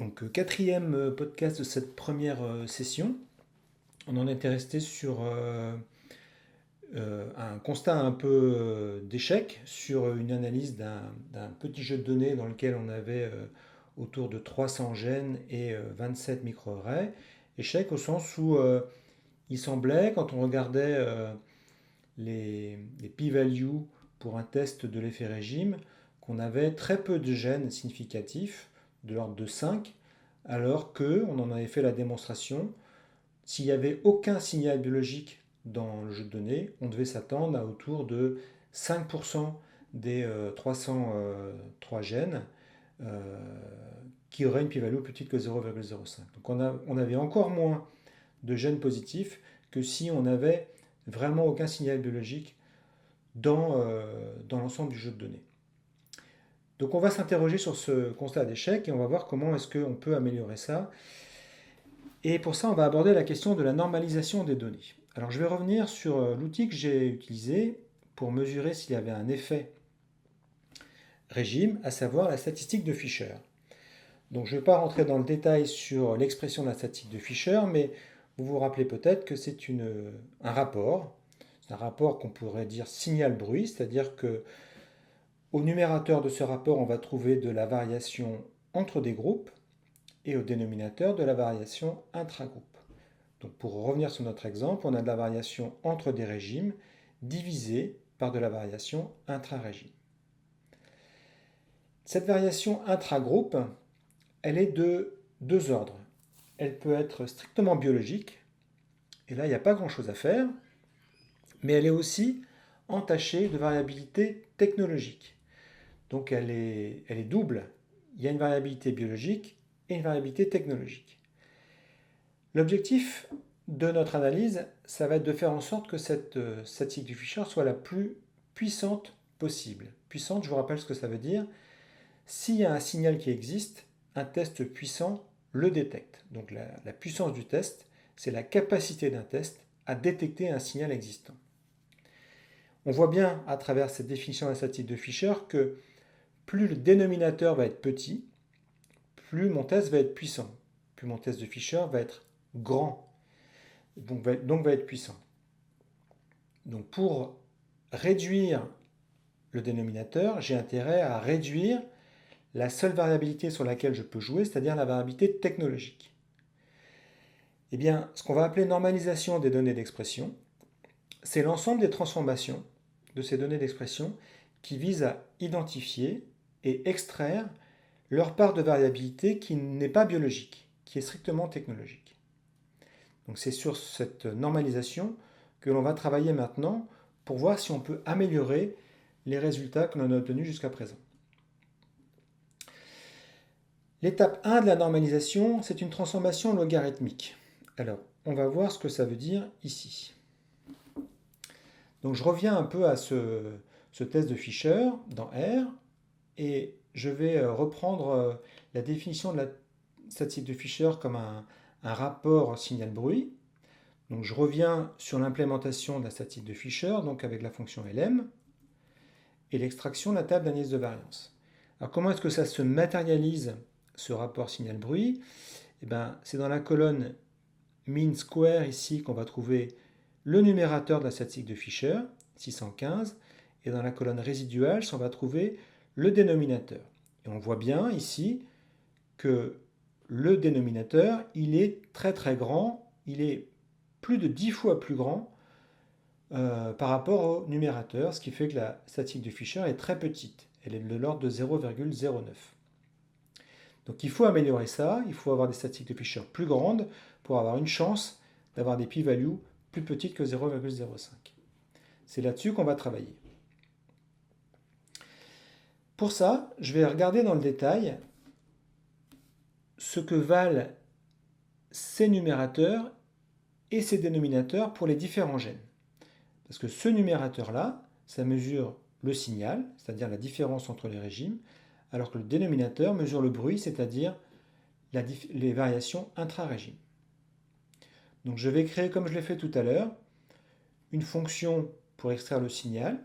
Donc, quatrième podcast de cette première session. On en était resté sur un constat un peu d'échec sur une analyse d'un petit jeu de données dans lequel on avait autour de 300 gènes et 27 microarrays. Échec au sens où il semblait, quand on regardait les p-values pour un test de l'effet régime, qu'on avait très peu de gènes significatifs, de l'ordre de 5, alors qu'on en avait fait la démonstration. S'il n'y avait aucun signal biologique dans le jeu de données, on devait s'attendre à autour de 5% des 303 gènes euh, qui auraient une p-value plus petite que 0,05. Donc on avait encore moins de gènes positifs que si on n'avait vraiment aucun signal biologique dans l'ensemble du jeu de données. Donc on va s'interroger sur ce constat d'échec et on va voir comment est-ce qu'on peut améliorer ça. Et pour ça, on va aborder la question de la normalisation des données. Alors je vais revenir sur l'outil que j'ai utilisé pour mesurer s'il y avait un effet régime, à savoir la statistique de Fisher. Donc je ne vais pas rentrer dans le détail sur l'expression de la statistique de Fisher, mais vous vous rappelez peut-être que c'est un rapport. C'est un rapport qu'on pourrait dire signal-bruit, c'est-à-dire que au numérateur de ce rapport, on va trouver de la variation entre des groupes et au dénominateur de la variation intragroupe. Donc pour revenir sur notre exemple, on a de la variation entre des régimes divisée par de la variation intra-régime. Cette variation intragroupe, elle est de deux ordres. Elle peut être strictement biologique, et là il n'y a pas grand-chose à faire, mais elle est aussi entachée de variabilité technologique. Donc elle est double. Il y a une variabilité biologique et une variabilité technologique. L'objectif de notre analyse, ça va être de faire en sorte que cette statistique du Fisher soit la plus puissante possible. Puissante, je vous rappelle ce que ça veut dire. S'il y a un signal qui existe, un test puissant le détecte. Donc la puissance du test, c'est la capacité d'un test à détecter un signal existant. On voit bien à travers cette définition de la statistique de Fisher que plus le dénominateur va être petit, plus mon test va être puissant. Plus mon test de Fisher va être grand, donc va être puissant. Donc pour réduire le dénominateur, j'ai intérêt à réduire la seule variabilité sur laquelle je peux jouer, c'est-à-dire la variabilité technologique. Eh bien, ce qu'on va appeler normalisation des données d'expression, c'est l'ensemble des transformations de ces données d'expression qui visent à identifier et extraire leur part de variabilité qui n'est pas biologique, qui est strictement technologique. Donc c'est sur cette normalisation que l'on va travailler maintenant pour voir si on peut améliorer les résultats que l'on a obtenus jusqu'à présent. L'étape 1 de la normalisation, c'est une transformation logarithmique. Alors, on va voir ce que ça veut dire ici. Donc je reviens un peu à ce test de Fisher dans R et je vais reprendre la définition de la statistique de Fisher comme un rapport signal-bruit. Donc je reviens sur l'implémentation de la statistique de Fisher, donc avec la fonction lm, et l'extraction de la table d'analyse de variance. Alors comment est-ce que ça se matérialise, ce rapport signal-bruit? Eh bien, c'est dans la colonne mean square ici qu'on va trouver le numérateur de la statistique de Fisher, 615, et dans la colonne résiduale, on va trouver le dénominateur. Et on voit bien ici que le dénominateur, il est très très grand, il est plus de 10 fois plus grand par rapport au numérateur, ce qui fait que la statistique de Fisher est très petite. Elle est de l'ordre de 0,09. Donc il faut améliorer ça, il faut avoir des statistiques de Fisher plus grandes pour avoir une chance d'avoir des p-values plus petites que 0,05. C'est là-dessus qu'on va travailler. Pour ça, je vais regarder dans le détail ce que valent ces numérateurs et ces dénominateurs pour les différents gènes. Parce que ce numérateur-là, ça mesure le signal, c'est-à-dire la différence entre les régimes, alors que le dénominateur mesure le bruit, c'est-à-dire les variations intra-régimes. Donc je vais créer, comme je l'ai fait tout à l'heure, une fonction pour extraire le signal.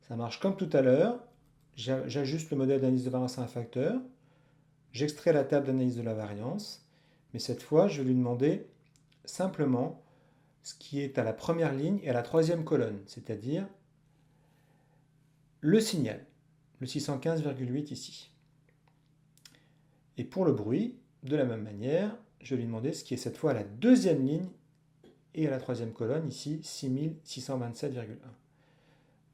Ça marche comme tout à l'heure. J'ajuste le modèle d'analyse de variance à un facteur. j'extrais la table d'analyse de la variance, mais cette fois, je vais lui demander simplement ce qui est à la première ligne et à la troisième colonne, c'est-à-dire le signal, le 615,8 ici. Et pour le bruit, de la même manière, je vais lui demander ce qui est cette fois à la deuxième ligne et à la troisième colonne, ici 6627,1.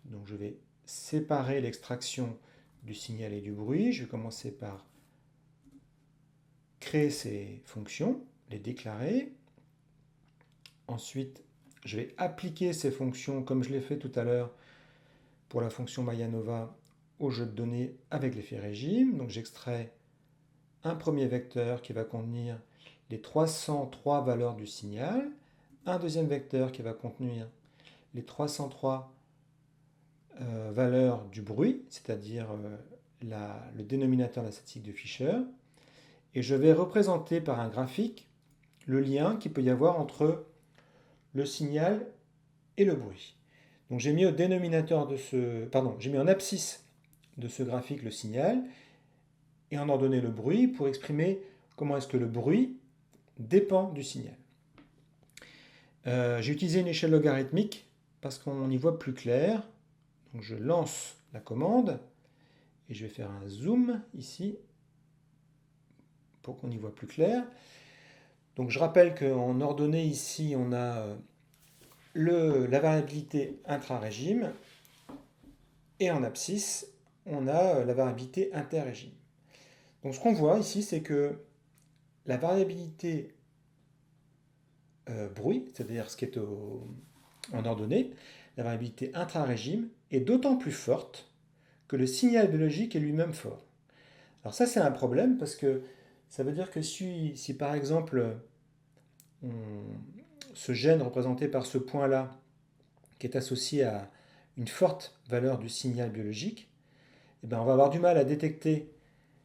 Donc je vais séparer l'extraction du signal et du bruit. Je vais commencer par créer ces fonctions, les déclarer. Ensuite, je vais appliquer ces fonctions comme je l'ai fait tout à l'heure pour la fonction Mayanova au jeu de données avec l'effet régime. Donc j'extrais un premier vecteur qui va contenir les 303 valeurs du signal, un deuxième vecteur qui va contenir les 303 valeurs du bruit, c'est-à-dire le dénominateur de la statistique de Fisher, et je vais représenter par un graphique le lien qu'il peut y avoir entre le signal et le bruit. Donc j'ai mis au dénominateur de j'ai mis en abscisse de ce graphique le signal et en ordonnée le bruit pour exprimer comment est-ce que le bruit dépend du signal. J'ai utilisé une échelle logarithmique parce qu'on y voit plus clair. Donc je lance la commande et je vais faire un zoom ici pour qu'on y voit plus clair. Donc je rappelle qu'en ordonnée ici on a la variabilité intra-régime et en abscisse on a la variabilité inter-régime. Donc ce qu'on voit ici c'est que la variabilité bruit, c'est-à-dire ce qui est en ordonnée, la variabilité intra-régime est d'autant plus forte que le signal biologique est lui-même fort. Alors ça c'est un problème parce que ça veut dire que si par exemple ce gène représenté par ce point-là, qui est associé à une forte valeur du signal biologique, eh bien on va avoir du mal à détecter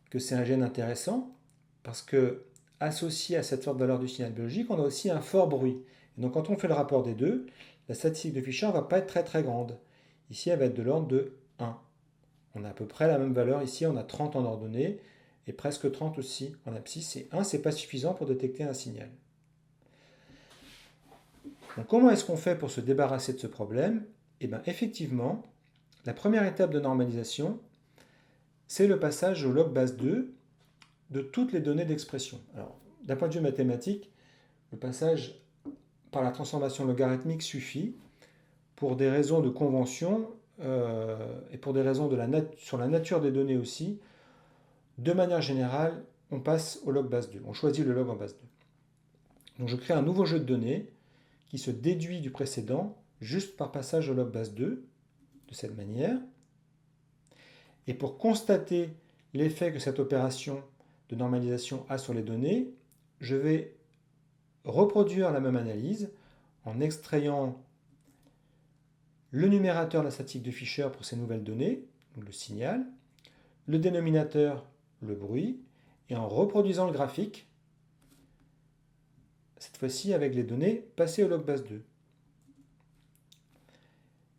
que c'est un gène intéressant parce que associé à cette forte valeur du signal biologique, on a aussi un fort bruit. Et donc quand on fait le rapport des deux, la statistique de Fisher ne va pas être très très grande. Ici, elle va être de l'ordre de 1. On a à peu près la même valeur. Ici, on a 30 en ordonnée et presque 30 aussi en abscisse. Et 1, ce n'est pas suffisant pour détecter un signal. Donc comment est-ce qu'on fait pour se débarrasser de ce problème? Eh bien, effectivement, la première étape de normalisation, c'est le passage au log base 2 de toutes les données d'expression. Alors, d'un point de vue mathématique, le passage par la transformation logarithmique suffit pour des raisons de convention et pour des raisons sur la nature des données aussi. De manière générale, on passe au log base 2. On choisit le log en base 2. Donc je crée un nouveau jeu de données qui se déduit du précédent juste par passage au log base 2, de cette manière. Et pour constater l'effet que cette opération de normalisation a sur les données, je vais reproduire la même analyse en extrayant le numérateur de la statistique de Fisher pour ces nouvelles données, donc le signal, le dénominateur, le bruit, et en reproduisant le graphique, cette fois-ci avec les données passées au log base 2.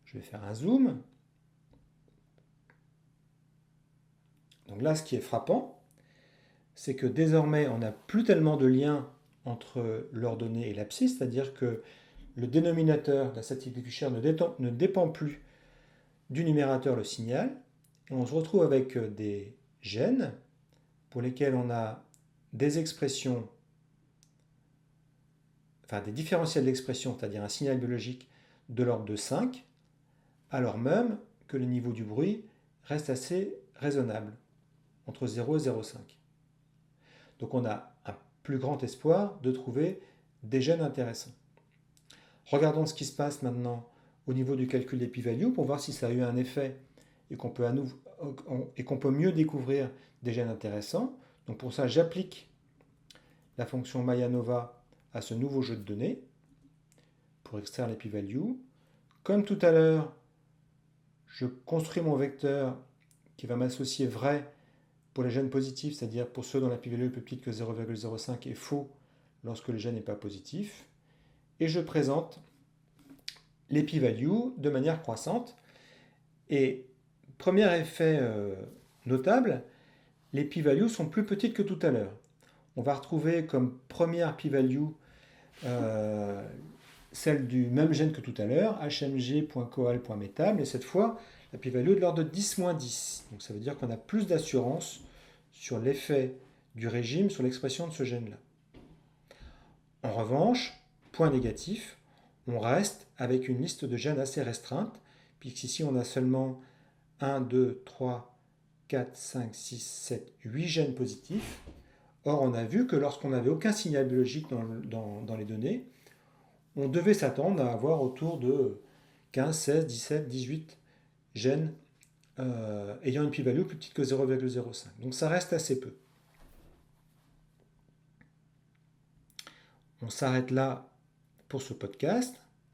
Je vais faire un zoom. Donc là, ce qui est frappant, c'est que désormais, on n'a plus tellement de lien entre l'ordonnée et l'abscisse, c'est-à-dire que le dénominateur de la statistique de Fisher ne dépend plus du numérateur, le signal, et on se retrouve avec des gènes pour lesquels on a des expressions, enfin des différentiels d'expression, c'est-à-dire un signal biologique de l'ordre de 5, alors même que le niveau du bruit reste assez raisonnable, entre 0 et 0,5. Donc on a un plus grand espoir de trouver des gènes intéressants. Regardons ce qui se passe maintenant au niveau du calcul des p-values pour voir si ça a eu un effet et qu'on peut mieux découvrir des gènes intéressants. Donc pour ça, j'applique la fonction Mayanova à ce nouveau jeu de données pour extraire les p-values. Comme tout à l'heure, je construis mon vecteur qui va m'associer vrai pour les gènes positifs, c'est-à-dire pour ceux dont la p-value est plus petite que 0,05 et faux lorsque le gène n'est pas positif. Et je présente les p-values de manière croissante. Et premier effet notable, les p-values sont plus petites que tout à l'heure. On va retrouver comme première p-value celle du même gène que tout à l'heure, hmg.coal.metam, et cette fois, la p-value est de l'ordre de 10-10. Donc ça veut dire qu'on a plus d'assurance sur l'effet du régime sur l'expression de ce gène-là. En revanche, point négatif, on reste avec une liste de gènes assez restreinte, puisqu'ici on a seulement 1, 2, 3, 4, 5, 6, 7, 8 gènes positifs. Or, on a vu que lorsqu'on n'avait aucun signal biologique dans les données, on devait s'attendre à avoir autour de 15, 16, 17, 18 gènes ayant une p-value plus petite que 0,05. Donc ça reste assez peu. On s'arrête là pour ce podcast.